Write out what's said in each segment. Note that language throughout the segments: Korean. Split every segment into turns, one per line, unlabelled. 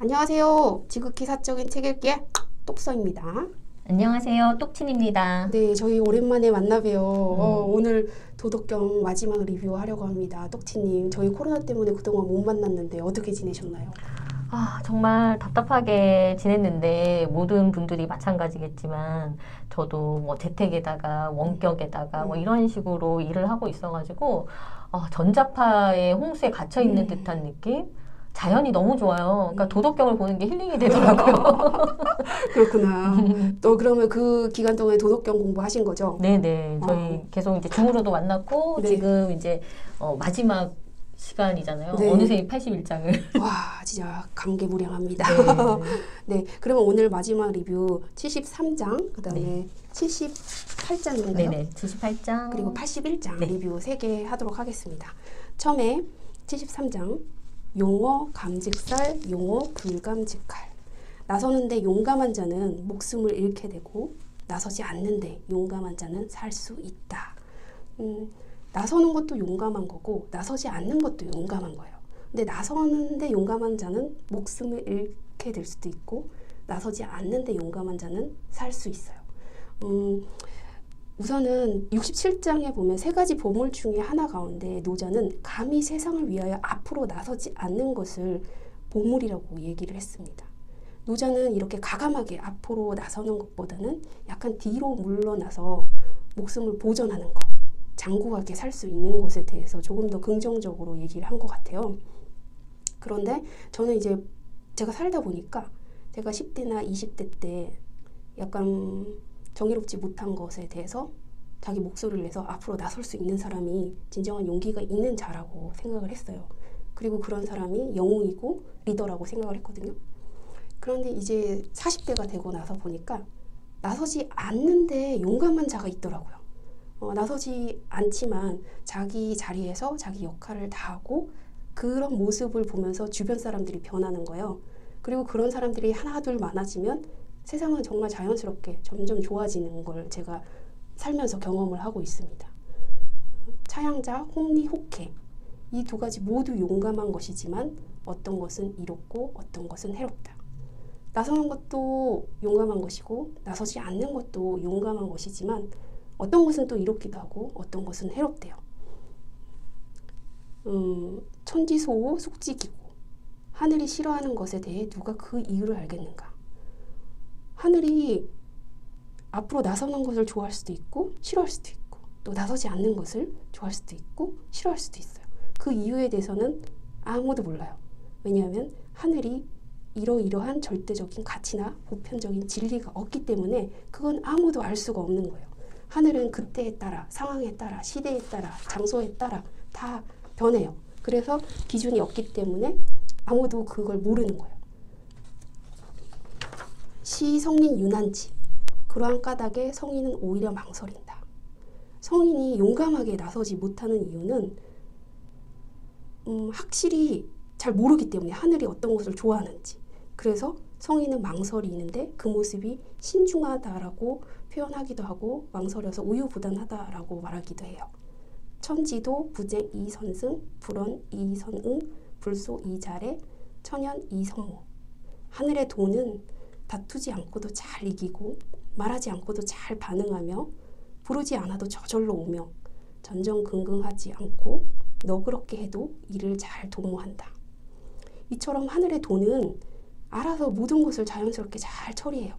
안녕하세요. 지극히 사적인 책 읽기의 똑서입니다.
안녕하세요. 똑친입니다.
네, 저희 오랜만에 만나봬요. 오늘 도덕경 마지막 리뷰하려고 합니다. 똑치님, 저희 코로나 때문에 그동안 못 만났는데 어떻게 지내셨나요?
정말 답답하게 지냈는데 모든 분들이 마찬가지겠지만 저도 뭐 재택에다가 원격에다가 뭐 이런 식으로 일을 하고 있어가지고 전자파의 홍수에 갇혀 있는 듯한 느낌? 자연이 너무 좋아요. 그러니까 도덕경을 보는 게 힐링이 되더라고요.
그렇구나. 또 그러면 그 기간 동안에 도덕경 공부하신 거죠?
네네. 저희 계속 이제 줌으로도 만났고
네.
지금 이제 마지막 시간이잖아요.
네.
어느새 81장을.
와, 진짜 감개무량합니다.
네.
네, 그러면 오늘 마지막 리뷰 73장, 그 다음에 78장인가요?
네네. 78장.
그리고 81장
네.
리뷰 3개 하도록 하겠습니다. 처음에 73장 용어 감직살, 용어 불감직할. 나서는데 용감한 자는 목숨을 잃게 되고 나서지 않는데 용감한 자는 살 수 있다. 나서는 것도 용감한 거고 나서지 않는 것도 용감한 거예요. 근데 나서는데 용감한 자는 목숨을 잃게 될 수도 있고 나서지 않는데 용감한 자는 살 수 있어요. 우선은 67장에 보면 세 가지 보물 중에 하나 가운데 노자는 감히 세상을 위하여 앞으로 나서지 않는 것을 보물이라고 얘기를 했습니다. 노자는 이렇게 가감하게 앞으로 나서는 것보다는 약간 뒤로 물러나서 목숨을 보존하는 것, 장구하게 살 수 있는 것에 대해서 조금 더 긍정적으로 얘기를 한 것 같아요. 그런데 저는 이제 제가 살다 보니까 제가 10대나 20대 때 약간 정의롭지 못한 것에 대해서 자기 목소리를 내서 앞으로 나설 수 있는 사람이 진정한 용기가 있는 자라고 생각을 했어요. 그리고 그런 사람이 영웅이고 리더라고 생각을 했거든요. 그런데 이제 40대가 되고 나서 보니까 나서지 않는데 용감한 자가 있더라고요. 나서지 않지만 자기 자리에서 자기 역할을 다하고 그런 모습을 보면서 주변 사람들이 변하는 거예요. 그리고 그런 사람들이 하나 둘 많아지면 세상은 정말 자연스럽게 점점 좋아지는 걸 제가 살면서 경험을 하고 있습니다. 차양자, 홍리, 혹해 이 두 가지 모두 용감한 것이지만 어떤 것은 이롭고 어떤 것은 해롭다. 나서는 것도 용감한 것이고 나서지 않는 것도 용감한 것이지만 어떤 것은 또 이롭기도 하고 어떤 것은 해롭대요. 천지소호 숙지기고 하늘이 싫어하는 것에 대해 누가 그 이유를 알겠는가? 하늘이 앞으로 나서는 것을 좋아할 수도 있고 싫어할 수도 있고 또 나서지 않는 것을 좋아할 수도 있고 싫어할 수도 있어요. 그 이유에 대해서는 아무도 몰라요. 왜냐하면 하늘이 이러이러한 절대적인 가치나 보편적인 진리가 없기 때문에 그건 아무도 알 수가 없는 거예요. 하늘은 그때에 따라, 상황에 따라, 시대에 따라, 장소에 따라 다 변해요. 그래서 기준이 없기 때문에 아무도 그걸 모르는 거예요. 시 성인 유난지 그러한 까닭에 성인은 오히려 망설인다. 성인이 용감하게 나서지 못하는 이유는 확실히 잘 모르기 때문에 하늘이 어떤 것을 좋아하는지. 그래서 성인은 망설이는데 그 모습이 신중하다라고 표현하기도 하고 망설여서 우유부단하다라고 말하기도 해요. 천지도 부쟁 이선승, 불언 이선응, 불소 이자래, 천연 이선모. 하늘의 도는 다투지 않고도 잘 이기고 말하지 않고도 잘 반응하며 부르지 않아도 저절로 오며 전전긍긍하지 않고 너그럽게 해도 이를 잘 도모한다. 이처럼 하늘의 도는 알아서 모든 것을 자연스럽게 잘 처리해요.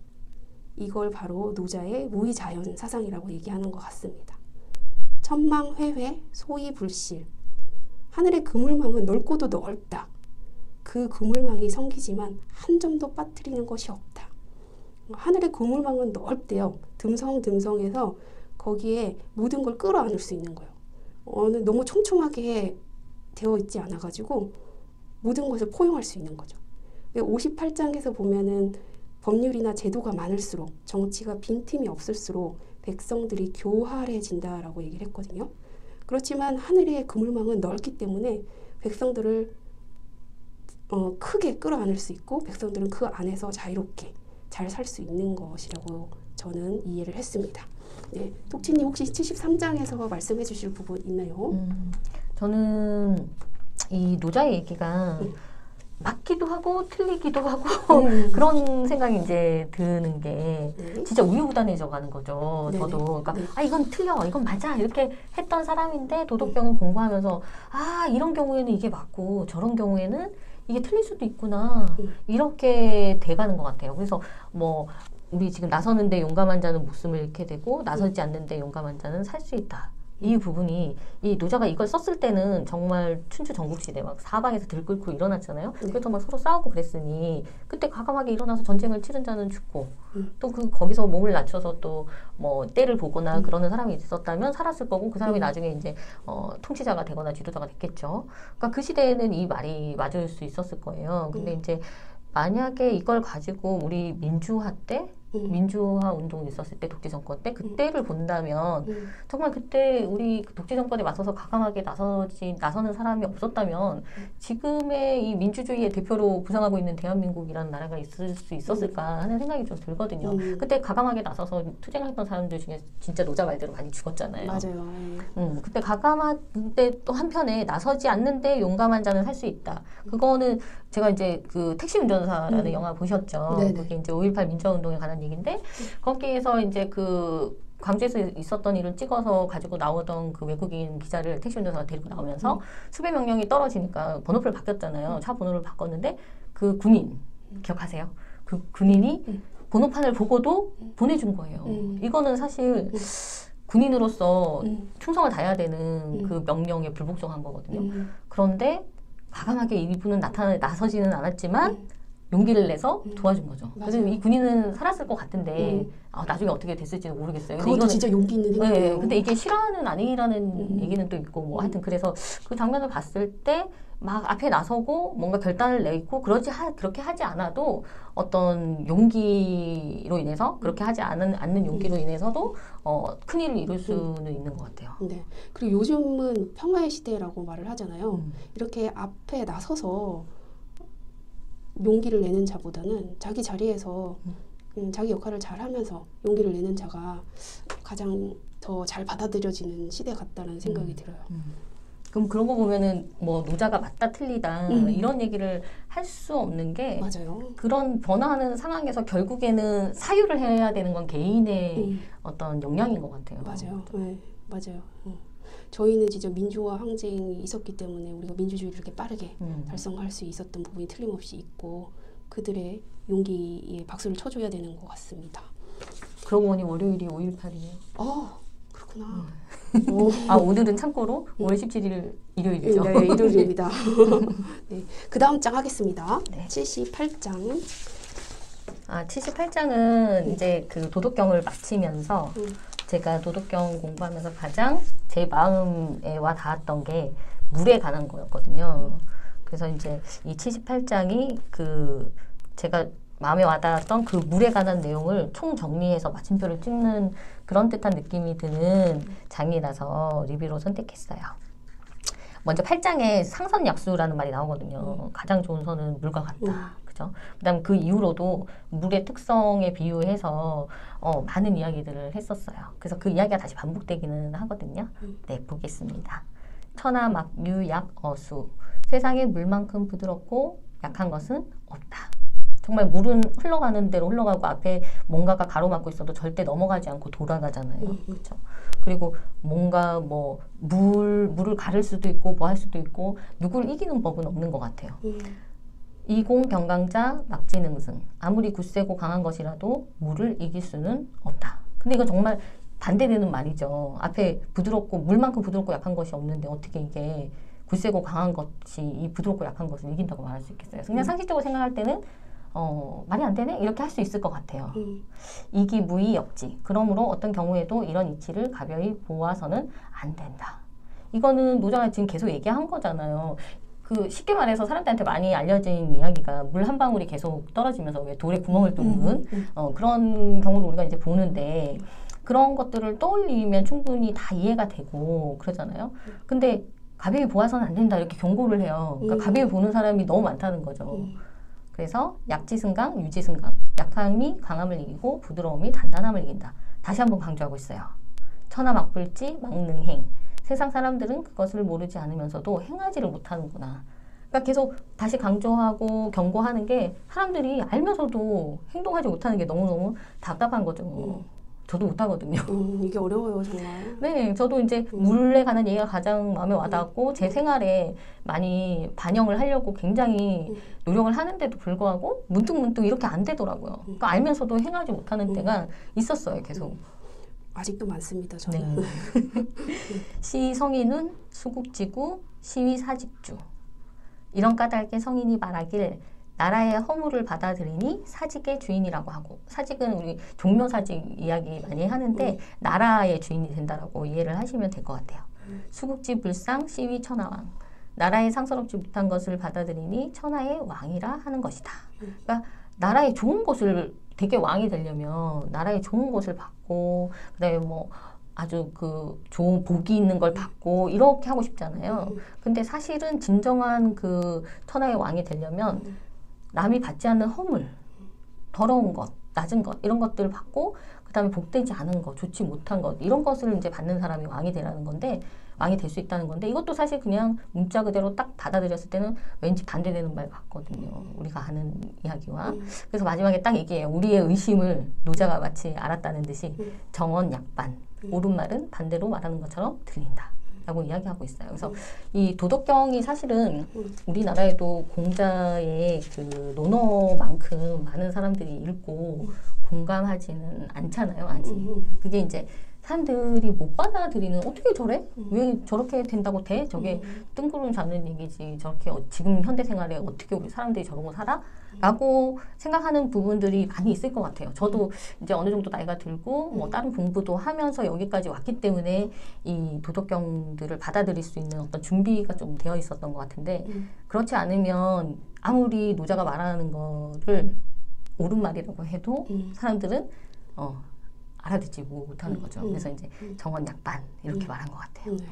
이걸 바로 노자의 무의자연 사상이라고 얘기하는 것 같습니다. 천망회회 소이불실 하늘의 그물망은 넓고도 넓다. 그 그물망이 성기지만 한 점도 빠뜨리는 것이 없다. 하늘의 그물망은 넓대요. 듬성듬성해서 거기에 모든 걸 끌어안을 수 있는 거예요. 너무 촘촘하게 되어 있지 않아가지고 모든 것을 포용할 수 있는 거죠. 58장에서 보면은 법률이나 제도가 많을수록 정치가 빈틈이 없을수록 백성들이 교활해진다라고 얘기를 했거든요. 그렇지만 하늘의 그물망은 넓기 때문에 백성들을 크게 끌어안을 수 있고 백성들은 그 안에서 자유롭게 잘 살 수 있는 것이라고 저는 이해를 했습니다. 네, 독치님 혹시 73장에서 말씀해 주실 부분 있나요?
저는 이 노자의 얘기가 맞기도 하고 틀리기도 하고 그런 생각이 이제 드는 게
네.
진짜 우유부단해져 가는 거죠.
네네.
저도 그러니까
네.
아 이건 틀려, 이건 맞아 이렇게 했던 사람인데 도덕경을 공부하면서 아 이런 경우에는 이게 맞고 저런 경우에는 이게 틀릴 수도 있구나 이렇게 돼가는 것 같아요. 그래서 뭐 우리 지금 나서는데 용감한 자는 목숨을 잃게 되고 나서지 않는데 용감한 자는 살 수 있다. 이 부분이 이 노자가 이걸 썼을 때는 정말 춘추 전국시대 막 사방에서 들끓고 일어났잖아요. 그래서 막 서로 싸우고 그랬으니 그때 과감하게 일어나서 전쟁을 치른 자는 죽고 또 그 거기서 몸을 낮춰서 또 뭐 때를 보거나 그러는 사람이 있었다면 살았을 거고 그 사람이 나중에 이제 통치자가 되거나 지도자가 됐겠죠. 그러니까 그 시대에는 이 말이 맞을 수 있었을 거예요. 근데 이제 만약에 이걸 가지고 우리 민주화 때 민주화 운동이 있었을 때 독재 정권 때 그때를 본다면 정말 그때 우리 독재 정권에 맞서서 과감하게 나서는 사람이 없었다면 지금의 이 민주주의의 대표로 부상하고 있는 대한민국이라는 나라가 있을 수 있었을까 하는 생각이 좀 들거든요. 그때 과감하게 나서서 투쟁했던 사람들 중에 진짜 노자 말대로 많이 죽었잖아요.
맞아요.
그때 과감한데 또 한편에 나서지 않는데 용감한 자는 살 수 있다. 그거는 제가 이제 그 택시 운전사라는 영화 보셨죠?
네네.
그게 이제 5.18 민주화 운동에 관한 얘기인데 거기에서 이제 그 광주에서 있었던 일을 찍어서 가지고 나오던 그 외국인 기자를 택시 운전사가 데리고 나오면서 수배 명령이 떨어지니까 번호표를 바뀌었잖아요. 차 번호를 바꿨는데 그 군인 기억하세요? 그 군인이 번호판을 보고도 보내준 거예요. 이거는 사실 군인으로서 충성을 다해야 되는 그 명령에 불복종한 거거든요. 그런데 과감하게 이분은 나서지는 않았지만 용기를 내서 도와준 거죠.
맞아요.
그래서 이 군인은 살았을 것 같은데 나중에 어떻게 됐을지는 모르겠어요. 근데
그것도
이거는
진짜 용기 있는
네,
행동이에요.
근데 이게 실화는 아니라는 얘기는 또 있고 뭐 하여튼 그래서 그 장면을 봤을 때 막 앞에 나서고 뭔가 결단을 내고 그렇게 하지 않아도 어떤 용기로 인해서 그렇게 하지 않는 용기로 인해서도 큰 일을 이룰 수는 있는 것 같아요.
네. 그리고 요즘은 평화의 시대라고 말을 하잖아요. 이렇게 앞에 나서서 용기를 내는 자보다는 자기 자리에서 자기 역할을 잘 하면서 용기를 내는 자가 가장 더 잘 받아들여지는 시대 같다는 생각이 들어요.
그럼 그런 거 보면은 뭐 노자가 맞다 틀리다 이런 얘기를 할 수 없는 게
맞아요.
그런 변화하는 상황에서 결국에는 사유를 해야 되는 건 개인의 어떤 역량인 것 같아요.
맞아요. 네, 맞아요. 저희는 진짜 민주화 항쟁이 있었기 때문에 우리가 민주주의를 이렇게 빠르게 달성할 수 있었던 부분이 틀림없이 있고 그들의 용기에 박수를 쳐줘야 되는 것 같습니다.
그러고 보니 월요일이 5.18이에요.
그렇구나.
아 오늘은 참고로 5월 17일 일요일이죠.
네, 일요일입니다. 네, 그 다음 장 하겠습니다.
네.
78장.
78장은 이제 그 도덕경을 마치면서 제가 도덕경 공부하면서 가장 제 마음에 와 닿았던 게 물에 관한 거였거든요. 그래서 이제 이 78장이 그 제가 마음에 와닿았던 그 물에 관한 내용을 총정리해서 마침표를 찍는 그런 듯한 느낌이 드는 장이라서 리뷰로 선택했어요. 먼저 8장에 상선약수라는 말이 나오거든요. 가장 좋은 선은 물과 같다. 그죠? 그다음 그 이후로도 물의 특성에 비유해서 많은 이야기들을 했었어요. 그래서 그 이야기가 다시 반복되기는 하거든요. 네, 보겠습니다. 천하 막유 약 어수. 세상에 물만큼 부드럽고 약한 것은 없다. 정말 물은 흘러가는 대로 흘러가고 앞에 뭔가가 가로막고 있어도 절대 넘어가지 않고 돌아가잖아요. 그렇죠? 그리고 뭔가 뭐 물을 가를 수도 있고 뭐 할 수도 있고 누구를 이기는 법은 없는 것 같아요. 이공경강자 막지능승. 아무리 굳세고 강한 것이라도 물을 이길 수는 없다. 근데 이거 정말 반대되는 말이죠. 앞에 부드럽고 물만큼 부드럽고 약한 것이 없는데 어떻게 이게 굳세고 강한 것이 이 부드럽고 약한 것을 이긴다고 말할 수 있겠어요. 그냥 상식적으로 생각할 때는 말이 안 되네? 이렇게 할 수 있을 것 같아요. 이기무이 역지. 그러므로 어떤 경우에도 이런 이치를 가벼이 보아서는 안 된다. 이거는 노자가 지금 계속 얘기한 거잖아요. 그 쉽게 말해서 사람들한테 많이 알려진 이야기가 물 한 방울이 계속 떨어지면서 왜 돌에 구멍을 뚫는 그런 경우를 우리가 이제 보는데 그런 것들을 떠올리면 충분히 다 이해가 되고 그러잖아요. 근데 가벼이 보아서는 안 된다 이렇게 경고를 해요. 그러니까 가벼이 보는 사람이 너무 많다는 거죠. 그래서 약지승강, 유지승강. 약함이 강함을 이기고 부드러움이 단단함을 이긴다. 다시 한번 강조하고 있어요. 천하 막불지 막능행. 세상 사람들은 그것을 모르지 않으면서도 행하지를 못하는구나. 그러니까 계속 다시 강조하고 경고하는 게 사람들이 알면서도 행동하지 못하는 게 너무너무 답답한 거죠. 저도 못하거든요.
이게 어려워요, 정말.
네, 저도 이제 물에 관한 얘기가 가장 마음에 와닿았고 제 생활에 많이 반영을 하려고 굉장히 노력을 하는데도 불구하고 문득문득 이렇게 안 되더라고요. 그러니까 알면서도 행하지 못하는 때가 있었어요, 계속.
아직도 많습니다, 저는.
네. 시 성인은 수국지구, 시위 사직주. 이런 까닭에 성인이 말하길 나라의 허물을 받아들이니 사직의 주인이라고 하고, 사직은 우리 종묘사직 이야기 많이 하는데 나라의 주인이 된다라고 이해를 하시면 될 것 같아요. 수국지 불상 시위 천하왕. 나라에 상스럽지 못한 것을 받아들이니 천하의 왕이라 하는 것이다. 그러니까 나라의 좋은 것을, 되게 왕이 되려면 나라의 좋은 것을 받고, 그다음에 뭐 아주 그 좋은 복이 있는 걸 받고 이렇게 하고 싶잖아요. 근데 사실은 진정한 그 천하의 왕이 되려면 남이 받지 않는 허물, 더러운 것, 낮은 것, 이런 것들을 받고, 그 다음에 복되지 않은 것, 좋지 못한 것, 이런 것을 이제 받는 사람이 왕이 되라는 건데, 왕이 될 수 있다는 건데, 이것도 사실 그냥 문자 그대로 딱 받아들였을 때는 왠지 반대되는 말 같거든요. 우리가 아는 이야기와. 그래서 마지막에 딱 얘기해요. 우리의 의심을 노자가 마치 알았다는 듯이 정언 약반, 옳은 말은 반대로 말하는 것처럼 들린다. 라고 이야기하고 있어요. 그래서 이 도덕경이 사실은 우리나라에도 공자의 그 논어만큼 많은 사람들이 읽고 공감하지는 않잖아요, 아직. 그게 이제 사람들이 못 받아들이는, 어떻게 저래? 왜 저렇게 된다고 돼? 저게 뜬구름 잡는 얘기지. 저렇게 지금 현대 생활에 어떻게 우리 사람들이 저러고 살아? 라고 생각하는 부분들이 많이 있을 것 같아요. 저도 이제 어느 정도 나이가 들고 뭐 다른 공부도 하면서 여기까지 왔기 때문에 이 도덕경들을 받아들일 수 있는 어떤 준비가 좀 되어 있었던 것 같은데, 그렇지 않으면 아무리 노자가 말하는 거를 옳은 말이라고 해도 사람들은 알아듣지 못하는 거죠. 그래서 이제 정언 약반 이렇게 말한 것 같아요.
네.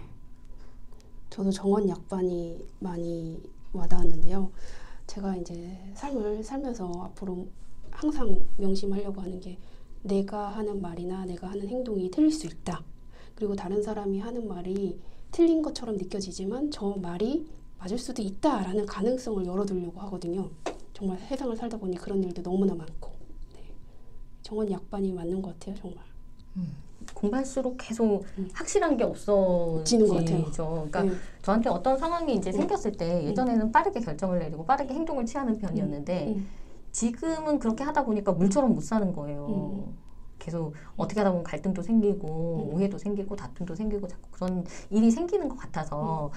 저도 정언 약반이 많이 와닿았는데요. 제가 이제 삶을 살면서 앞으로 항상 명심하려고 하는 게, 내가 하는 말이나 내가 하는 행동이 틀릴 수 있다. 그리고 다른 사람이 하는 말이 틀린 것처럼 느껴지지만 저 말이 맞을 수도 있다라는 가능성을 열어두려고 하거든요. 정말 세상을 살다 보니 그런 일도 너무나 많고. 네. 정언 약반이 맞는 것 같아요, 정말.
공부할수록 계속 확실한 게 없어지는
것 같아요.
그러니까 저한테 어떤 상황이 이제 생겼을 때 예전에는 빠르게 결정을 내리고 빠르게 행동을 취하는 편이었는데 지금은 그렇게 하다 보니까 물처럼 못 사는 거예요. 계속 어떻게 하다 보면 갈등도 생기고 오해도 생기고 다툼도 생기고 자꾸 그런 일이 생기는 것 같아서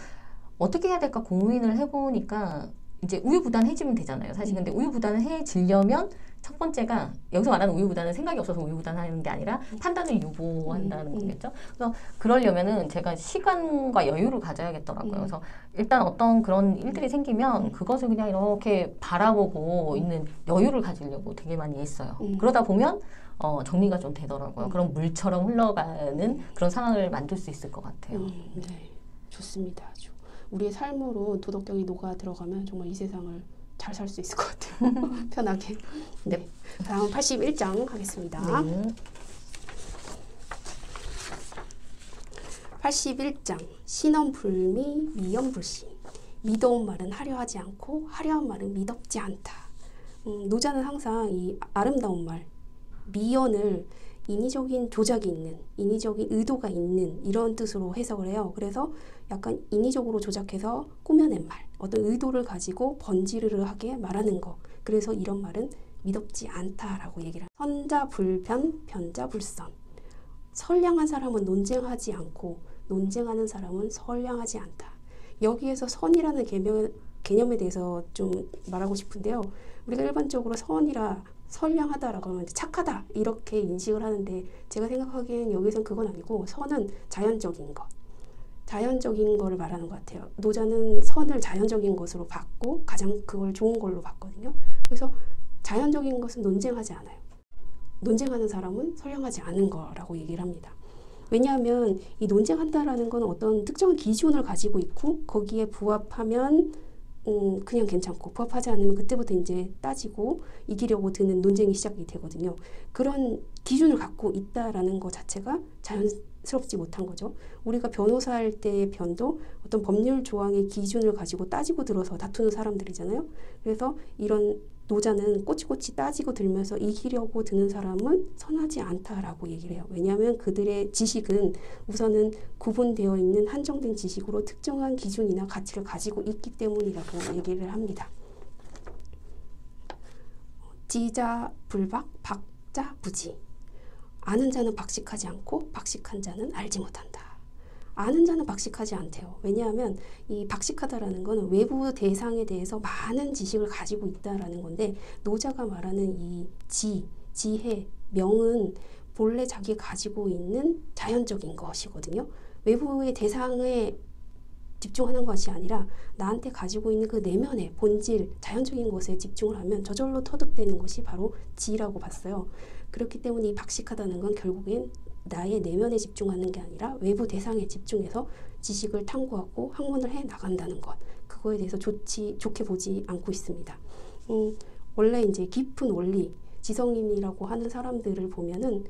어떻게 해야 될까 고민을 해보니까 이제 우유부단해지면 되잖아요. 사실 근데 우유부단해지려면 첫 번째가, 여기서 말하는 우유부단은 생각이 없어서 우유부단하는 게 아니라 판단을 유보한다는 거겠죠. 그래서 그러려면은 제가 시간과 여유를 가져야겠더라고요. 그래서 일단 어떤 그런 일들이 생기면 그것을 그냥 이렇게 바라보고 있는 여유를 가지려고 되게 많이 했어요. 그러다 보면 정리가 좀 되더라고요. 그런 물처럼 흘러가는 그런 상황을 만들 수 있을 것 같아요.
네, 좋습니다. 아주. 우리의 삶으로 도덕경이 녹아 들어가면 정말 이 세상을 잘 살 수 있을 것 같아요. 편하게. 네. 다음 81장 하겠습니다.
네.
81장. 신언불미 미언불신. 미더운 말은 하려하지 않고 하려한 말은 미덥지 않다. 노자는 항상 이 아름다운 말, 미언을 인위적인 조작이 있는, 인위적인 의도가 있는 이런 뜻으로 해석을 해요. 그래서 약간 인위적으로 조작해서 꾸며낸 말, 어떤 의도를 가지고 번지르르하게 말하는 거. 그래서 이런 말은 미덥지 않다라고 얘기를 해요. 선자불변, 변자불선. 선량한 사람은 논쟁하지 않고 논쟁하는 사람은 선량하지 않다. 여기에서 선이라는 개념에 대해서 좀 말하고 싶은데요. 우리가 일반적으로 선이라 선량하다라고 하면 착하다 이렇게 인식을 하는데, 제가 생각하기엔 여기선 그건 아니고 선은 자연적인 것, 자연적인 거를 말하는 것 같아요. 노자는 선을 자연적인 것으로 봤고 가장 그걸 좋은 걸로 봤거든요. 그래서 자연적인 것은 논쟁하지 않아요. 논쟁하는 사람은 선량하지 않은 거라고 얘기를 합니다. 왜냐하면 이 논쟁한다라는 건 어떤 특정한 기준을 가지고 있고 거기에 부합하면 그냥 괜찮고 부합하지 않으면 그때부터 이제 따지고 이기려고 드는 논쟁이 시작이 되거든요. 그런 기준을 갖고 있다라는 것 자체가 자연스럽지 못한 거죠. 우리가 변호사 할 때의 변도 어떤 법률 조항의 기준을 가지고 따지고 들어서 다투는 사람들이잖아요. 그래서 이런 노자는 꼬치꼬치 따지고 들면서 이기려고 드는 사람은 선하지 않다라고 얘기를 해요. 왜냐하면 그들의 지식은 우선은 구분되어 있는 한정된 지식으로 특정한 기준이나 가치를 가지고 있기 때문이라고 얘기를 합니다. 지자불박, 박자부지. 아는 자는 박식하지 않고 박식한 자는 알지 못한다. 아는 자는 박식하지 않대요. 왜냐하면 이 박식하다라는 거는 외부 대상에 대해서 많은 지식을 가지고 있다라는 건데 노자가 말하는 이 지혜, 명은 본래 자기가 가지고 있는 자연적인 것이거든요. 외부의 대상에 집중하는 것이 아니라 나한테 가지고 있는 그 내면의 본질, 자연적인 것에 집중을 하면 저절로 터득되는 것이 바로 지라고 봤어요. 그렇기 때문에 이 박식하다는 건 결국엔 나의 내면에 집중하는 게 아니라 외부 대상에 집중해서 지식을 탐구하고 학문을 해 나간다는 것. 그거에 대해서 좋게 보지 않고 있습니다. 원래 이제 깊은 원리, 지성인이라고 하는 사람들을 보면은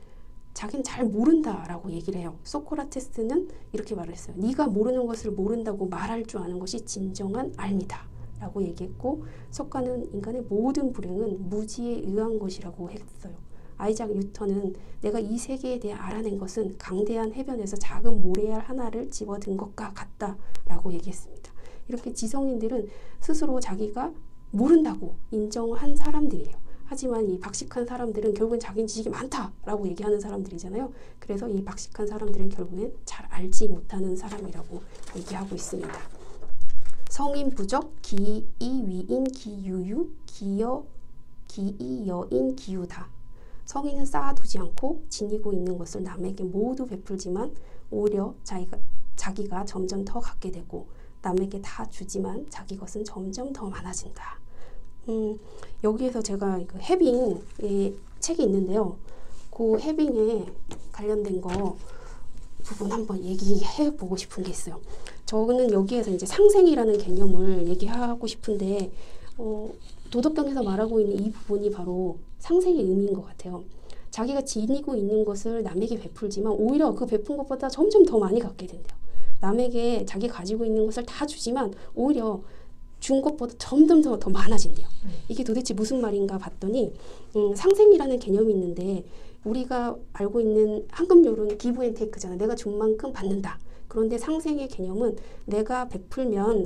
자기는 잘 모른다라고 얘기를 해요. 소크라테스는 이렇게 말을 했어요. 네가 모르는 것을 모른다고 말할 줄 아는 것이 진정한 알미다 라고 얘기했고, 석가는 인간의 모든 불행은 무지에 의한 것이라고 했어요. 아이작 뉴턴은 내가 이 세계에 대해 알아낸 것은 강대한 해변에서 작은 모래알 하나를 집어든 것과 같다라고 얘기했습니다. 이렇게 지성인들은 스스로 자기가 모른다고 인정한 사람들이에요. 하지만 이 박식한 사람들은 결국엔 자기 지식이 많다라고 얘기하는 사람들이잖아요. 그래서 이 박식한 사람들은 결국엔 잘 알지 못하는 사람이라고 얘기하고 있습니다. 성인 부적, 기이 위인 기유유, 기이 여인 기유다. 성인은 쌓아두지 않고 지니고 있는 것을 남에게 모두 베풀지만 오히려 자기가 점점 더 갖게 되고 남에게 다 주지만 자기 것은 점점 더 많아진다. 여기에서 제가 그 해빙의 책이 있는데요. 그 해빙에 관련된 거 부분 한번 얘기해 보고 싶은 게 있어요. 저는 여기에서 이제 상생이라는 개념을 얘기하고 싶은데 도덕경에서 말하고 있는 이 부분이 바로 상생의 의미인 것 같아요. 자기가 지니고 있는 것을 남에게 베풀지만 오히려 그 베푼 것보다 점점 더 많이 갖게 된대요. 남에게 자기 가지고 있는 것을 다 주지만 오히려 준 것보다 점점 더 많아진대요. 이게 도대체 무슨 말인가 봤더니 상생이라는 개념이 있는데 우리가 알고 있는 황금률은 기브 앤 테이크잖아요. 내가 준 만큼 받는다. 그런데 상생의 개념은 내가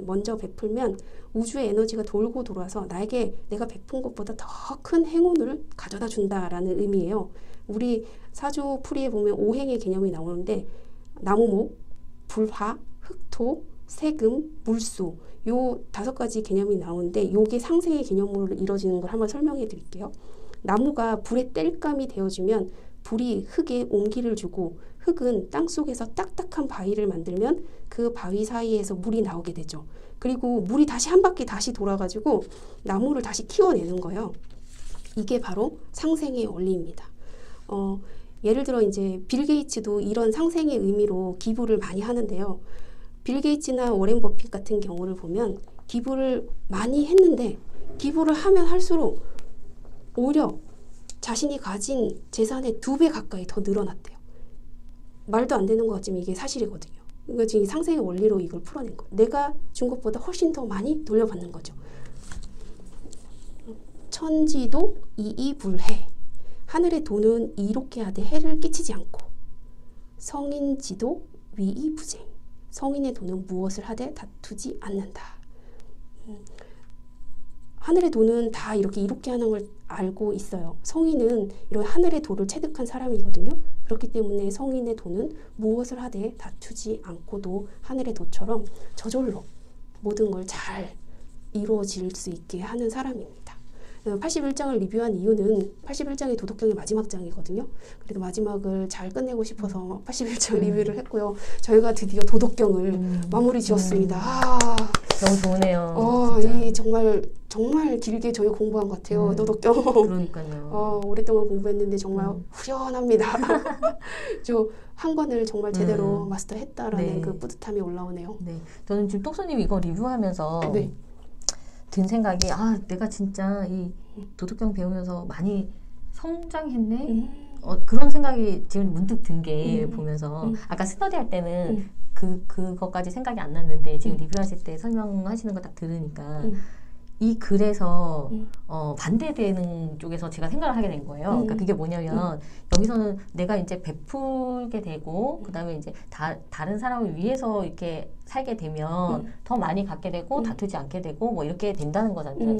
먼저 베풀면 우주의 에너지가 돌고 돌아서 나에게 내가 베푼 것보다 더 큰 행운을 가져다 준다라는 의미예요. 우리 사조풀이에 보면 오행의 개념이 나오는데 나무목, 불화, 흑토, 세금, 물수 요 5가지 개념이 나오는데 요게 상생의 개념으로 이루어지는 걸 한번 설명해 드릴게요. 나무가 불의 땔감이 되어주면 불이 흙에 온기를 주고 흙은 땅속에서 딱딱한 바위를 만들면 그 바위 사이에서 물이 나오게 되죠. 그리고 물이 다시 한 바퀴 다시 돌아가지고 나무를 다시 키워내는 거예요. 이게 바로 상생의 원리입니다. 예를 들어 이제 빌 게이츠도 이런 상생의 의미로 기부를 많이 하는데요. 빌 게이츠나 워렌 버핏 같은 경우를 보면 기부를 많이 했는데 기부를 하면 할수록 오히려 자신이 가진 재산의 2배 가까이 더 늘어났대요. 말도 안 되는 것 같지만 이게 사실이거든요. 그러니까 지금 상생의 원리로 이걸 풀어낸 거예요. 내가 준 것보다 훨씬 더 많이 돌려받는 거죠. 천지도 이이불해. 하늘의 도는 이롭게 하되 해를 끼치지 않고 성인지도 위이부쟁. 성인의 도는 무엇을 하되 다투지 않는다. 하늘의 도는 다 이렇게 이롭게 하는 걸 알고 있어요. 성인은 이런 하늘의 도를 체득한 사람이거든요. 그렇기 때문에 성인의 도는 무엇을 하되 다투지 않고도 하늘의 도처럼 저절로 모든 걸 잘 이루어질 수 있게 하는 사람입니다. 81장을 리뷰한 이유는 81장이 도덕경의 마지막 장이거든요. 그래도 마지막을 잘 끝내고 싶어서 81장 리뷰를 했고요. 저희가 드디어 도덕경을 마무리 지었습니다.
너무 좋으네요.
이 정말 길게 저희 공부한 것 같아요. 도덕경.
그러니까요.
오랫동안 공부했는데 정말 후련합니다. 저 한 권을 정말 제대로 마스터했다라는 그 뿌듯함이 올라오네요.
네, 저는 지금 똑수님 이거 리뷰하면서
네.
든 생각이 내가 진짜 이 도덕경 배우면서 많이 성장했네. 그런 생각이 지금 문득 든 게 보면서 아까 스터디 할 때는 그것까지 생각이 안 났는데 지금 리뷰하실 때 설명하시는 거 딱 들으니까 이 글에서 반대되는 쪽에서 제가 생각을 하게 된 거예요. 그러니까 그게 뭐냐면 여기서는 내가 이제 베풀게 되고 그다음에 이제 다른 사람을 위해서 이렇게 살게 되면 더 많이 갖게 되고 다투지 않게 되고 뭐 이렇게 된다는 거잖아요.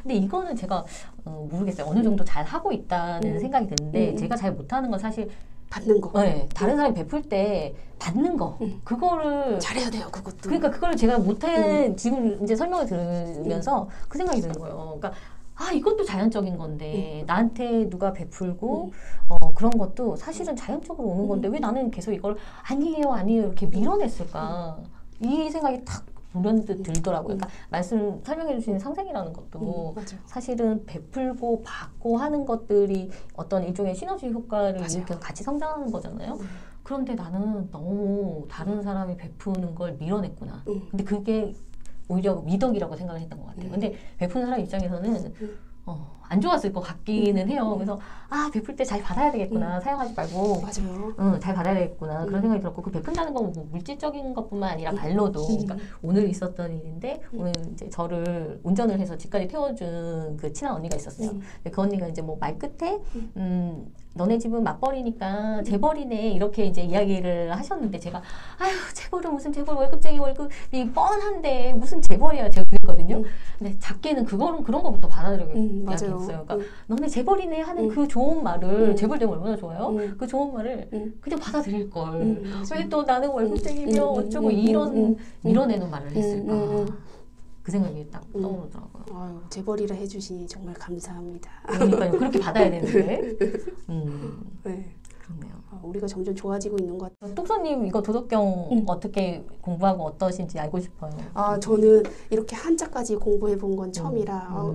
근데 이거는 제가 모르겠어요. 어느 정도 잘 하고 있다는 생각이 드는데 제가 잘 못하는 건 사실
받는 거.
네, 다른 사람이 베풀 때 받는 거. 그거를
잘해야 돼요, 그것도.
그러니까 그걸 제가 못해 지금 이제 설명을 들으면서 그 생각이 드는 거예요. 그러니까 이것도 자연적인 건데 나한테 누가 베풀고 그런 것도 사실은 자연적으로 오는 건데 왜 나는 계속 이걸 아니에요 이렇게 밀어냈을까? 이 생각이 탁 불현듯 들더라고요. 그러니까 설명해 주신 상생이라는 것도 사실은 베풀고 받고 하는 것들이 어떤 일종의 시너지 효과를 일으켜서 같이 성장하는 거잖아요. 그런데 나는 너무 다른 사람이 베푸는 걸 밀어냈구나. 근데 그게 오히려 미덕이라고 생각을 했던 것 같아요. 근데 베푸는 사람 입장에서는 안 좋았을 것 같기는 해요. 그래서 베풀 때 잘 받아야 되겠구나. 사용하지 말고 잘 받아야 되겠구나. 그런 생각이 들었고 그 베푼다는 건 뭐 물질적인 것뿐만 아니라 발로도 그러니까 오늘 있었던 일인데 오늘 이제 저를 운전을 해서 집까지 태워준 그 친한 언니가 있었어요. 근데 그 언니가 이제 뭐 말 끝에 너네 집은 맞벌이니까 재벌이네 이렇게 이제 이야기를 하셨는데 제가 재벌은 무슨 재벌 월급이 뻔한데 무슨 재벌이야 제가 그랬거든요. 근데 작게는 그런 거부터 받아들여야 겠어요. 그러니까 너네 재벌이네 하는 그 좋은 말을 재벌 되면 얼마나 좋아요? 그 좋은 말을 그냥 받아들일 걸. 왜 또 나는 월급쟁이며 어쩌고 이런 밀어내는 말을 했을까? 그 생각이 딱 떠오르더라고요.
재벌이라 해주시니 정말 감사합니다.
그러니까요. 그렇게 받아야 되는데.
네.
그렇네요.
우리가 점점 좋아지고 있는 것 같아요.
뚝서님 이거 도덕경 어떻게 공부하고 어떠신지 알고 싶어요.
저는 이렇게 한자까지 공부해 본 건 처음이라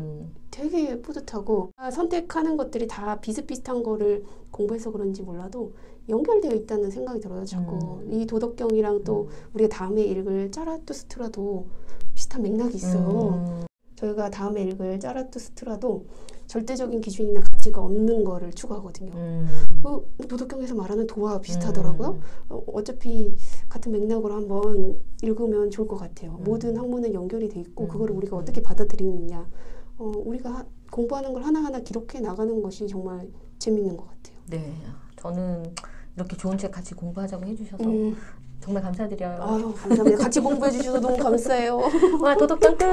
되게 뿌듯하고 선택하는 것들이 다 비슷비슷한 거를 공부해서 그런지 몰라도 연결되어 있다는 생각이 들어요. 자꾸 이 도덕경이랑 또 우리가 다음에 읽을 자라투스트라도 비슷한 맥락이 있어요. 저희가 다음에 읽을 자라투스트라도 절대적인 기준이나 가치가 없는 거를 추구하거든요. 도덕경에서 말하는 도와 비슷하더라고요. 어차피 같은 맥락으로 한번 읽으면 좋을 것 같아요. 모든 학문은 연결이 돼 있고 그거를 우리가 어떻게 받아들이느냐. 우리가 공부하는 걸 하나하나 기록해 나가는 것이 정말 재밌는 것 같아요.
네, 저는 이렇게 좋은 책 같이 공부하자고 해주셔서 정말 감사드려요.
감사합니다. 같이 공부해 주셔서 너무 감사해요.
와, 도덕경 끝!